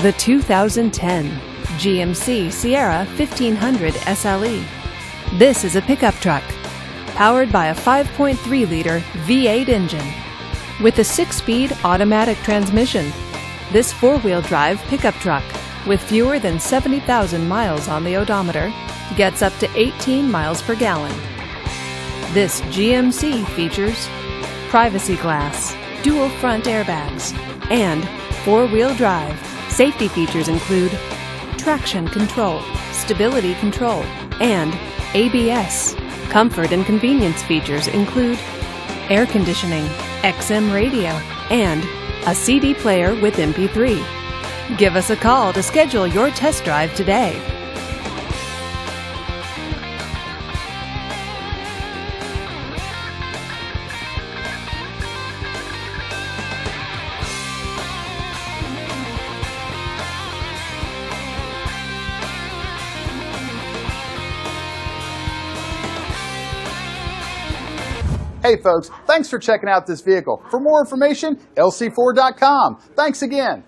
The 2010 GMC Sierra 1500 SLE. This is a pickup truck powered by a 5.3-liter V8 engine. With a 6-speed automatic transmission, this four-wheel drive pickup truck, with fewer than 70,000 miles on the odometer, gets up to 18 miles per gallon. This GMC features privacy glass, dual front airbags, and four-wheel drive. Safety features include traction control, stability control, and ABS. Comfort and convenience features include air conditioning, XM radio, and a CD player with MP3. Give us a call to schedule your test drive today. Hey folks, thanks for checking out this vehicle. For more information, lc4.com. Thanks again.